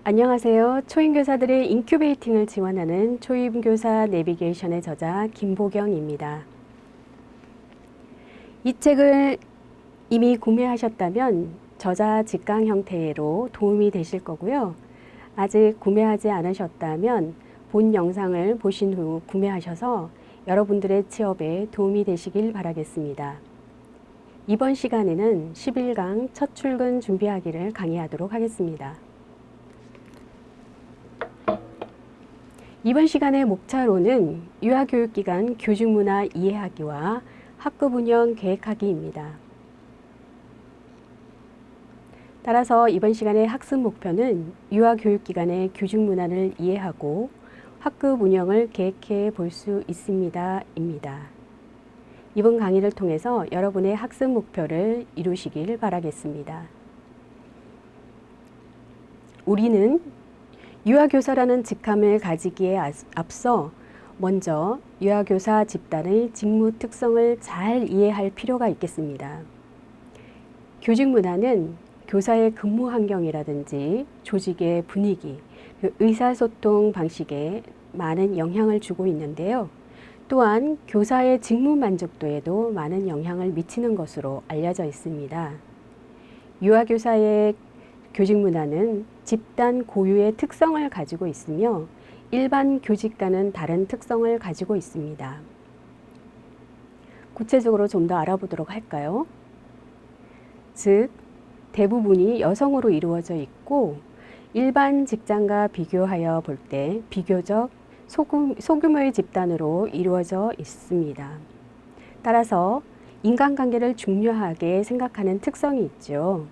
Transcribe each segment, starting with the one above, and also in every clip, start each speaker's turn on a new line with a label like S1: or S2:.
S1: 안녕하세요. 초임교사들의 인큐베이팅을 지원하는 초임교사 내비게이션의 저자 김보경입니다. 이 책을 이미 구매하셨다면 저자 직강 형태로 도움이 되실 거고요. 아직 구매하지 않으셨다면 본 영상을 보신 후 구매하셔서 여러분들의 취업에 도움이 되시길 바라겠습니다. 이번 시간에는 11강 첫 출근 준비하기를 강의하도록 하겠습니다. 이번 시간의 목차로는 유아교육기관 교직문화 이해하기와 학급 운영 계획하기입니다. 따라서 이번 시간의 학습 목표는 유아교육기관의 교직문화를 이해하고 학급 운영을 계획해 볼 수 있습니다. 입니다. 이번 강의를 통해서 여러분의 학습 목표를 이루시길 바라겠습니다. 우리는 유아교사라는 직함을 가지기에 앞서 먼저 유아교사 집단의 직무 특성을 잘 이해할 필요가 있겠습니다. 교직문화는 교사의 근무 환경이라든지 조직의 분위기, 의사소통 방식에 많은 영향을 주고 있는데요. 또한 교사의 직무 만족도에도 많은 영향을 미치는 것으로 알려져 있습니다. 유아교사의 교직문화는 집단 고유의 특성을 가지고 있으며 일반 교직과는 다른 특성을 가지고 있습니다. 구체적으로 좀 더 알아보도록 할까요? 즉, 대부분이 여성으로 이루어져 있고 일반 직장과 비교하여 볼 때 비교적 소규모의 집단으로 이루어져 있습니다. 따라서 인간관계를 중요하게 생각하는 특성이 있죠.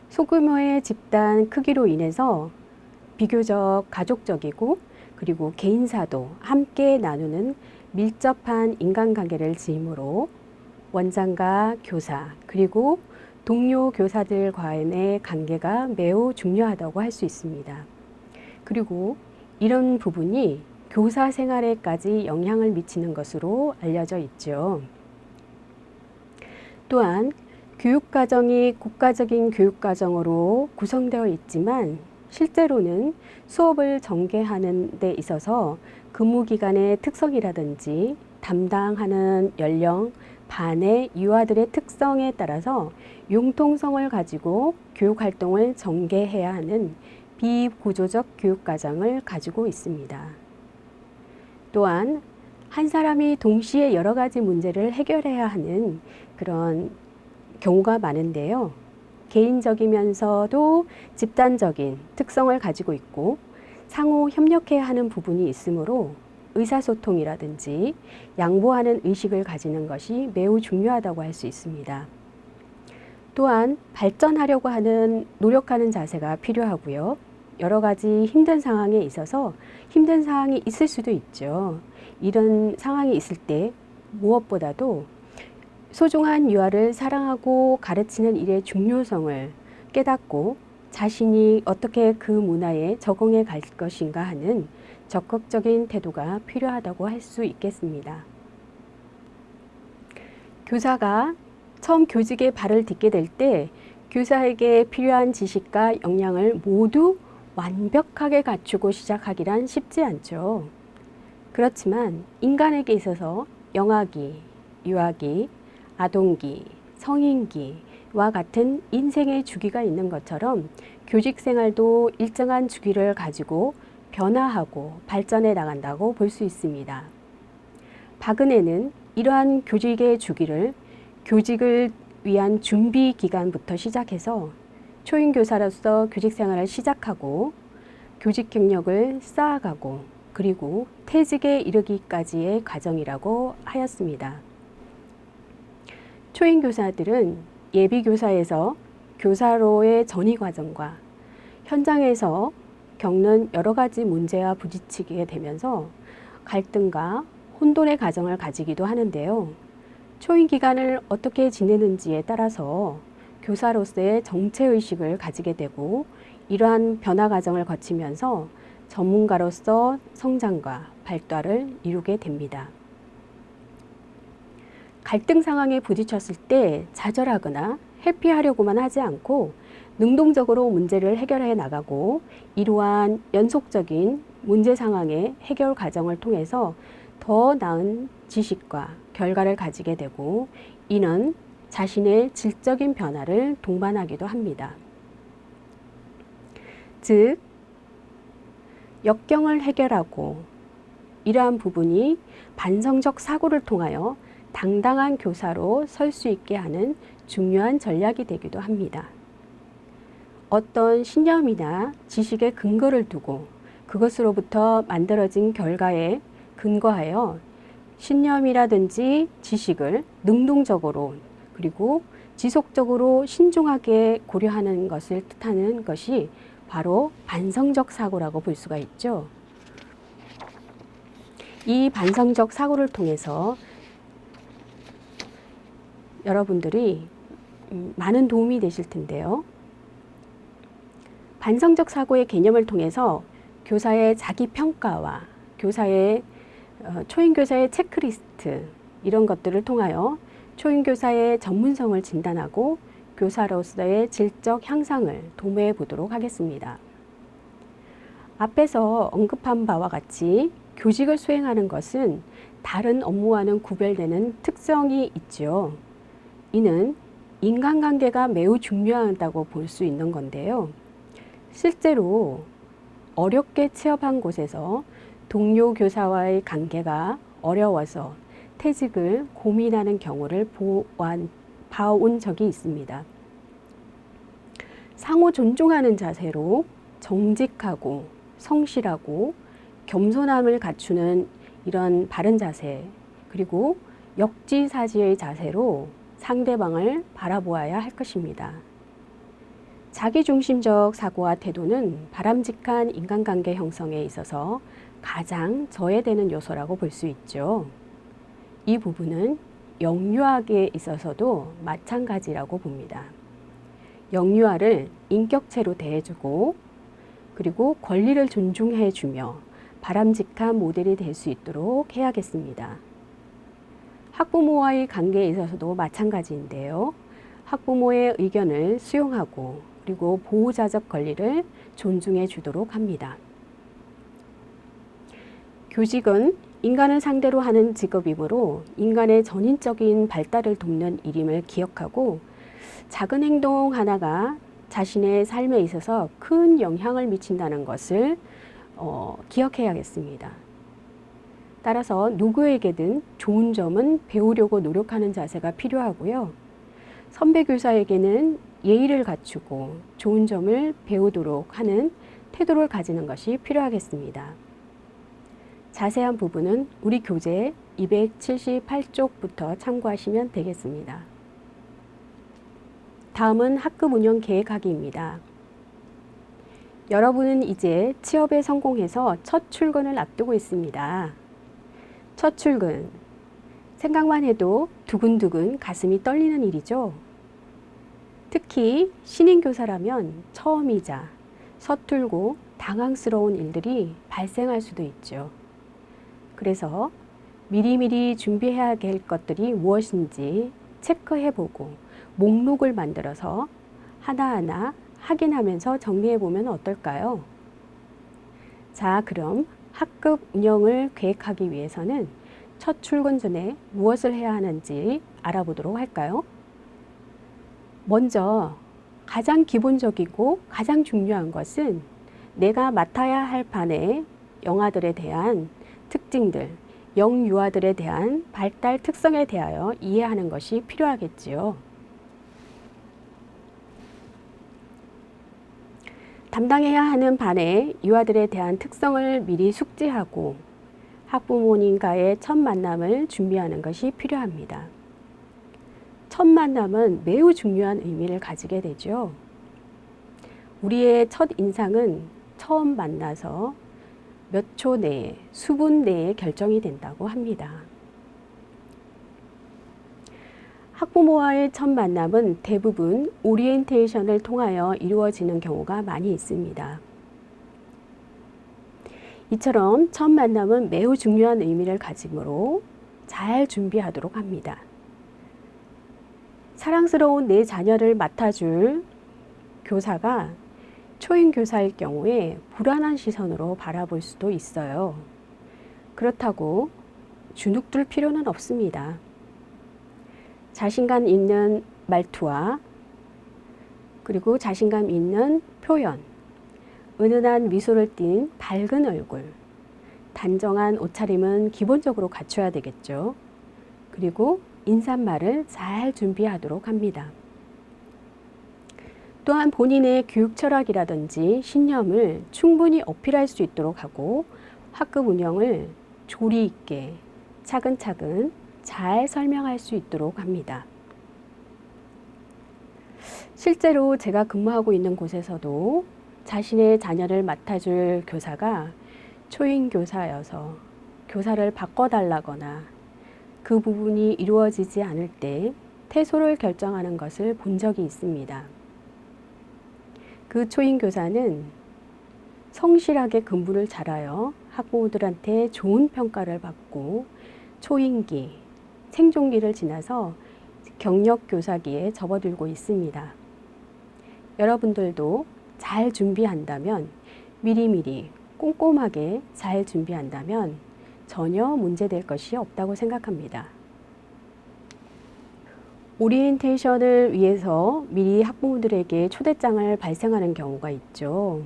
S1: 소규모의 집단 크기로 인해서 비교적 가족적이고 그리고 개인사도 함께 나누는 밀접한 인간관계를 지으므로 원장과 교사 그리고 동료 교사들 간의 관계가 매우 중요하다고 할 수 있습니다. 그리고 이런 부분이 교사 생활에까지 영향을 미치는 것으로 알려져 있죠. 또한 교육과정이 국가적인 교육과정으로 구성되어 있지만 실제로는 수업을 전개하는 데 있어서 근무기간의 특성이라든지 담당하는 연령, 반의 유아들의 특성에 따라서 융통성을 가지고 교육활동을 전개해야 하는 비구조적 교육과정을 가지고 있습니다. 또한 한 사람이 동시에 여러 가지 문제를 해결해야 하는 그런 경우가 많은데요. 개인적이면서도 집단적인 특성을 가지고 있고 상호 협력해야 하는 부분이 있으므로 의사소통이라든지 양보하는 의식을 가지는 것이 매우 중요하다고 할 수 있습니다. 또한 발전하려고 하는 노력하는 자세가 필요하고요. 여러 가지 힘든 상황에 있어서 힘든 상황이 있을 수도 있죠. 이런 상황이 있을 때 무엇보다도 소중한 유아를 사랑하고 가르치는 일의 중요성을 깨닫고 자신이 어떻게 그 문화에 적응해 갈 것인가 하는 적극적인 태도가 필요하다고 할 수 있겠습니다. 교사가 처음 교직에 발을 딛게 될 때 교사에게 필요한 지식과 역량을 모두 완벽하게 갖추고 시작하기란 쉽지 않죠. 그렇지만 인간에게 있어서 영아기, 유아기, 아동기, 성인기와 같은 인생의 주기가 있는 것처럼 교직 생활도 일정한 주기를 가지고 변화하고 발전해 나간다고 볼 수 있습니다. 박은혜는 이러한 교직의 주기를 교직을 위한 준비 기간부터 시작해서 초임교사로서 교직 생활을 시작하고 교직 경력을 쌓아가고 그리고 퇴직에 이르기까지의 과정이라고 하였습니다. 초임교사들은 예비교사에서 교사로의 전이 과정과 현장에서 겪는 여러 가지 문제와 부딪히게 되면서 갈등과 혼돈의 과정을 가지기도 하는데요. 초임 기간을 어떻게 지내는지에 따라서 교사로서의 정체의식을 가지게 되고 이러한 변화 과정을 거치면서 전문가로서 성장과 발달을 이루게 됩니다. 갈등 상황에 부딪혔을 때 좌절하거나 회피하려고만 하지 않고 능동적으로 문제를 해결해 나가고 이러한 연속적인 문제 상황의 해결 과정을 통해서 더 나은 지식과 결과를 가지게 되고 이는 자신의 질적인 변화를 동반하기도 합니다. 즉, 역경을 해결하고 이러한 부분이 반성적 사고를 통하여 당당한 교사로 설 수 있게 하는 중요한 전략이 되기도 합니다. 어떤 신념이나 지식의 근거를 두고 그것으로부터 만들어진 결과에 근거하여 신념이라든지 지식을 능동적으로 그리고 지속적으로 신중하게 고려하는 것을 뜻하는 것이 바로 반성적 사고라고 볼 수가 있죠. 이 반성적 사고를 통해서 여러분들이 많은 도움이 되실 텐데요. 반성적 사고의 개념을 통해서 교사의 자기 평가와 교사의 초임교사의 체크리스트 이런 것들을 통하여 초임교사의 전문성을 진단하고 교사로서의 질적 향상을 도모해 보도록 하겠습니다. 앞에서 언급한 바와 같이 교직을 수행하는 것은 다른 업무와는 구별되는 특성이 있죠. 이는 인간관계가 매우 중요하다고 볼 수 있는 건데요. 실제로 어렵게 취업한 곳에서 동료 교사와의 관계가 어려워서 퇴직을 고민하는 경우를 봐온 적이 있습니다. 상호 존중하는 자세로 정직하고 성실하고 겸손함을 갖추는 이런 바른 자세 그리고 역지사지의 자세로 상대방을 바라보아야 할 것입니다. 자기중심적 사고와 태도는 바람직한 인간관계 형성에 있어서 가장 저해되는 요소라고 볼 수 있죠. 이 부분은 영유아에 있어서도 마찬가지라고 봅니다. 영유아를 인격체로 대해주고 그리고 권리를 존중해주며 바람직한 모델이 될 수 있도록 해야겠습니다. 학부모와의 관계에 있어서도 마찬가지인데요. 학부모의 의견을 수용하고 그리고 보호자적 권리를 존중해 주도록 합니다. 교직은 인간을 상대로 하는 직업이므로 인간의 전인적인 발달을 돕는 일임을 기억하고 작은 행동 하나가 자신의 삶에 있어서 큰 영향을 미친다는 것을 기억해야겠습니다. 따라서 누구에게든 좋은 점은 배우려고 노력하는 자세가 필요하고요. 선배 교사에게는 예의를 갖추고 좋은 점을 배우도록 하는 태도를 가지는 것이 필요하겠습니다. 자세한 부분은 우리 교재 278쪽부터 참고하시면 되겠습니다. 다음은 학급 운영 계획하기입니다. 여러분은 이제 취업에 성공해서 첫 출근을 앞두고 있습니다. 첫 출근, 생각만 해도 두근두근 가슴이 떨리는 일이죠. 특히 신인 교사라면 처음이자 서툴고 당황스러운 일들이 발생할 수도 있죠. 그래서 미리미리 준비해야 할 것들이 무엇인지 체크해보고 목록을 만들어서 하나하나 확인하면서 정리해보면 어떨까요? 자, 그럼 학급 운영을 계획하기 위해서는 첫 출근 전에 무엇을 해야 하는지 알아보도록 할까요? 먼저 가장 기본적이고 가장 중요한 것은 내가 맡아야 할 반의 영아들에 대한 특징들, 영유아들에 대한 발달 특성에 대하여 이해하는 것이 필요하겠지요. 담당해야 하는 반의 유아들에 대한 특성을 미리 숙지하고 학부모님과의 첫 만남을 준비하는 것이 필요합니다. 첫 만남은 매우 중요한 의미를 가지게 되죠. 우리의 첫 인상은 처음 만나서 몇 초 내에, 수분 내에 결정이 된다고 합니다. 학부모와의 첫 만남은 대부분 오리엔테이션을 통하여 이루어지는 경우가 많이 있습니다. 이처럼 첫 만남은 매우 중요한 의미를 가지므로 잘 준비하도록 합니다. 사랑스러운 내 자녀를 맡아줄 교사가 초인 교사일 경우에 불안한 시선으로 바라볼 수도 있어요. 그렇다고 주눅들 필요는 없습니다. 자신감 있는 말투와 그리고 자신감 있는 표현, 은은한 미소를 띤 밝은 얼굴, 단정한 옷차림은 기본적으로 갖춰야 되겠죠. 그리고 인사말을 잘 준비하도록 합니다. 또한 본인의 교육 철학이라든지 신념을 충분히 어필할 수 있도록 하고 학급 운영을 조리 있게 차근차근 잘 설명할 수 있도록 합니다. 실제로 제가 근무하고 있는 곳에서도 자신의 자녀를 맡아줄 교사가 초인 교사여서 교사를 바꿔달라거나 그 부분이 이루어지지 않을 때 퇴소를 결정하는 것을 본 적이 있습니다. 그 초인 교사는 성실하게 근무를 잘하여 학부모들한테 좋은 평가를 받고 초임기, 생존기를 지나서 경력 교사기에 접어들고 있습니다. 여러분들도 잘 준비한다면 미리미리 꼼꼼하게 잘 준비한다면 전혀 문제될 것이 없다고 생각합니다. 오리엔테이션을 위해서 미리 학부모들에게 초대장을 발행하는 경우가 있죠.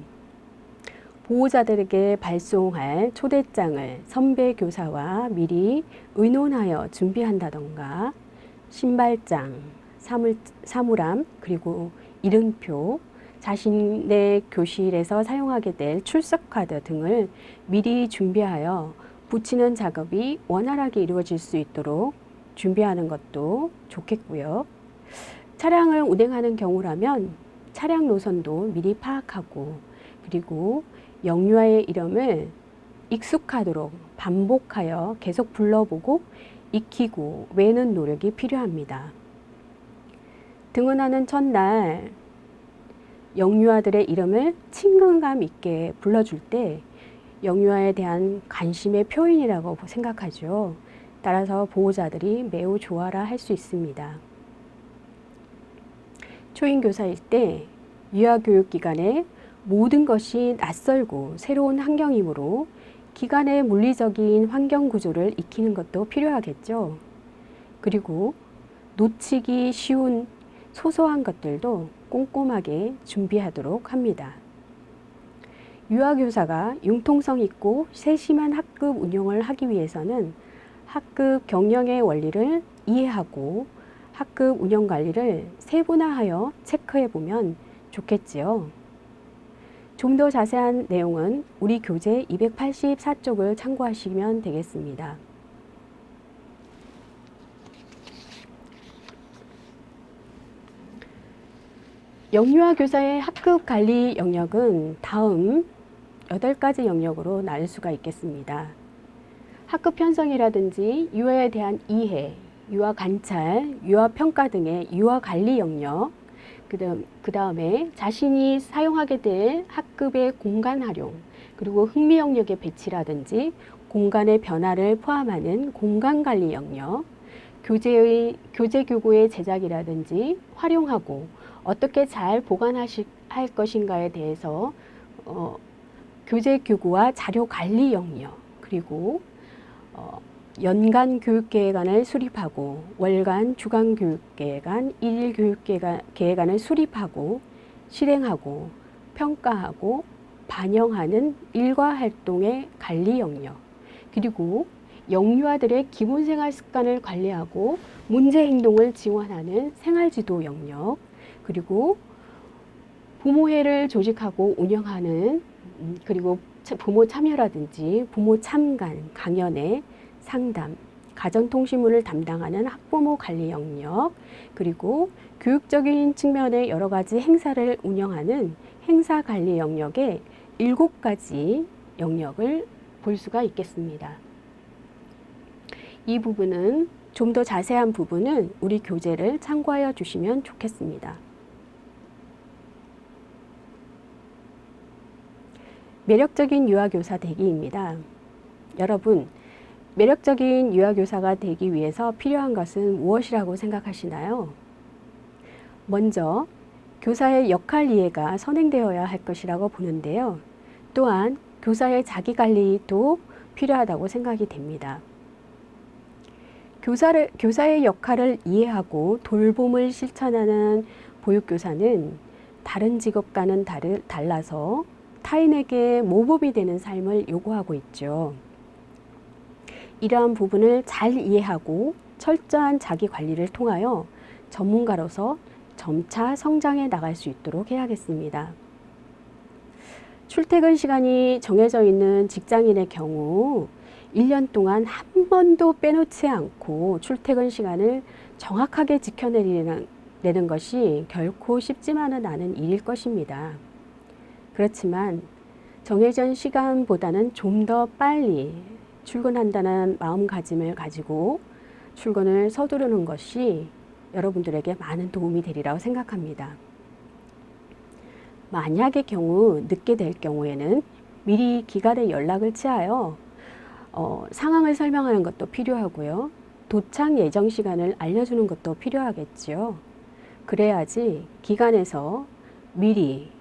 S1: 보호자들에게 발송할 초대장을 선배 교사와 미리 의논하여 준비한다던가 신발장, 사물함, 그리고 이름표, 자신의 교실에서 사용하게 될 출석 카드 등을 미리 준비하여 붙이는 작업이 원활하게 이루어질 수 있도록 준비하는 것도 좋겠고요. 차량을 운행하는 경우라면 차량 노선도 미리 파악하고 그리고 영유아의 이름을 익숙하도록 반복하여 계속 불러보고 익히고 외우는 노력이 필요합니다. 등원하는 첫날 영유아들의 이름을 친근감 있게 불러줄 때 영유아에 대한 관심의 표현이라고 생각하죠. 따라서 보호자들이 매우 좋아라 할 수 있습니다. 초인교사일 때 유아교육기관에 모든 것이 낯설고 새로운 환경이므로 기관의 물리적인 환경 구조를 익히는 것도 필요하겠죠. 그리고 놓치기 쉬운 소소한 것들도 꼼꼼하게 준비하도록 합니다. 유아교사가 융통성 있고 세심한 학급 운영을 하기 위해서는 학급 경영의 원리를 이해하고 학급 운영 관리를 세분화하여 체크해 보면 좋겠지요. 좀 더 자세한 내용은 우리 교재 284쪽을 참고하시면 되겠습니다. 영유아 교사의 학급 관리 영역은 다음 8가지 영역으로 나눌 수가 있겠습니다. 학급 편성이라든지 유아에 대한 이해, 유아 관찰, 유아 평가 등의 유아 관리 영역, 그 다음에 자신이 사용하게 될 학급의 공간 활용, 그리고 흥미 영역의 배치라든지 공간의 변화를 포함하는 공간 관리 영역, 교재 교구의 제작이라든지 활용하고 어떻게 잘 보관할 것인가에 대해서 교재 교구와 자료 관리 영역, 그리고 연간 교육계획안을 수립하고 월간 주간 교육계획안, 일일 교육계획안을 수립하고 실행하고 평가하고 반영하는 일과 활동의 관리 영역, 그리고 영유아들의 기본 생활 습관을 관리하고 문제 행동을 지원하는 생활지도 영역, 그리고 부모회를 조직하고 운영하는 그리고 부모 참여라든지 부모 참관, 강연회, 상담, 가정통신문을 담당하는 학부모 관리 영역, 그리고 교육적인 측면의 여러 가지 행사를 운영하는 행사 관리 영역의 7가지 영역을 볼 수가 있겠습니다. 이 부분은 좀 더 자세한 부분은 우리 교재를 참고하여 주시면 좋겠습니다. 매력적인 유아교사 되기입니다. 여러분, 매력적인 유아교사가 되기 위해서 필요한 것은 무엇이라고 생각하시나요? 먼저 교사의 역할 이해가 선행되어야 할 것이라고 보는데요. 또한 교사의 자기관리도 필요하다고 생각이 됩니다. 교사의 역할을 이해하고 돌봄을 실천하는 보육교사는 다른 직업과는 달라서 타인에게 모범이 되는 삶을 요구하고 있죠. 이러한 부분을 잘 이해하고 철저한 자기 관리를 통하여 전문가로서 점차 성장해 나갈 수 있도록 해야겠습니다. 출퇴근 시간이 정해져 있는 직장인의 경우 1년 동안 한 번도 빼놓지 않고 출퇴근 시간을 정확하게 지켜내는 것이 결코 쉽지만은 않은 일일 것입니다. 그렇지만 정해진 시간보다는 좀 더 빨리 출근한다는 마음가짐을 가지고 출근을 서두르는 것이 여러분들에게 많은 도움이 되리라고 생각합니다. 만약의 경우 늦게 될 경우에는 미리 기관에 연락을 취하여 상황을 설명하는 것도 필요하고요. 도착 예정 시간을 알려주는 것도 필요하겠지요. 그래야지 기관에서 미리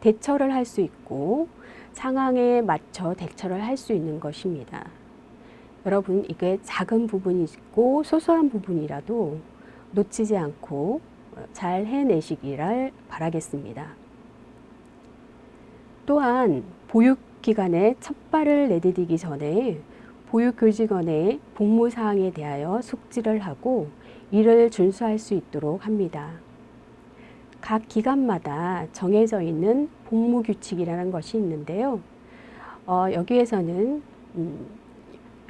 S1: 대처를 할 수 있고 상황에 맞춰 대처를 할 수 있는 것입니다. 여러분, 이게 작은 부분이고 소소한 부분이라도 놓치지 않고 잘 해내시기를 바라겠습니다. 또한 보육기관에 첫 발을 내디디기 전에 보육교직원의 복무사항에 대하여 숙지를 하고 이를 준수할 수 있도록 합니다. 각 기관마다 정해져 있는 복무규칙이라는 것이 있는데요. 여기에서는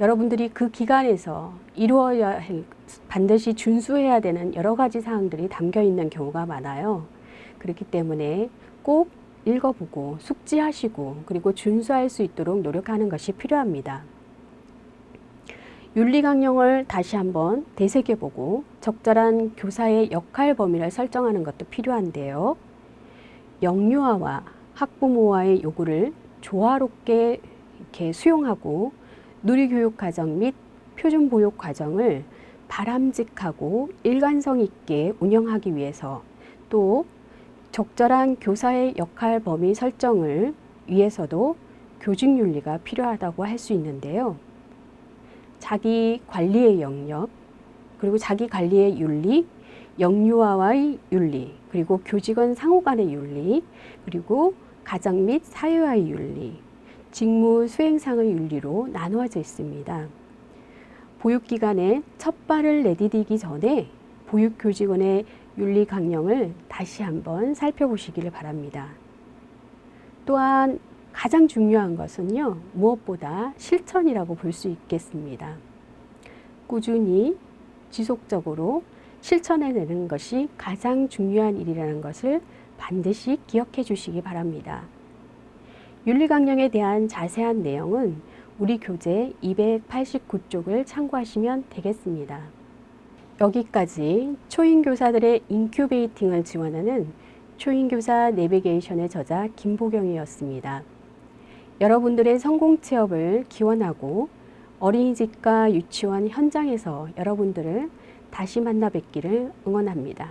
S1: 여러분들이 그 기관에서 이루어야 할, 반드시 준수해야 되는 여러 가지 사항들이 담겨 있는 경우가 많아요. 그렇기 때문에 꼭 읽어보고 숙지하시고 그리고 준수할 수 있도록 노력하는 것이 필요합니다. 윤리 강령을 다시 한번 되새겨보고 적절한 교사의 역할 범위를 설정하는 것도 필요한데요. 영유아와 학부모와의 요구를 조화롭게 이렇게 수용하고 누리교육 과정 및 표준 보육 과정을 바람직하고 일관성 있게 운영하기 위해서 또 적절한 교사의 역할 범위 설정을 위해서도 교직윤리가 필요하다고 할 수 있는데요. 자기 관리의 영역, 그리고 자기 관리의 윤리, 영유아와의 윤리, 그리고 교직원 상호 간의 윤리, 그리고 가정 및 사회와의 윤리, 직무 수행상의 윤리로 나누어져 있습니다. 보육기관에 첫 발을 내디디기 전에 보육교직원의 윤리 강령을 다시 한번 살펴보시기를 바랍니다. 또한 가장 중요한 것은요, 무엇보다 실천이라고 볼 수 있겠습니다. 꾸준히 지속적으로 실천해내는 것이 가장 중요한 일이라는 것을 반드시 기억해 주시기 바랍니다. 윤리강령에 대한 자세한 내용은 우리 교재 289쪽을 참고하시면 되겠습니다. 여기까지 초인교사들의 인큐베이팅을 지원하는 초인교사 내비게이션의 저자 김보경이었습니다. 여러분들의 성공 취업을 기원하고 어린이집과 유치원 현장에서 여러분들을 다시 만나 뵙기를 응원합니다.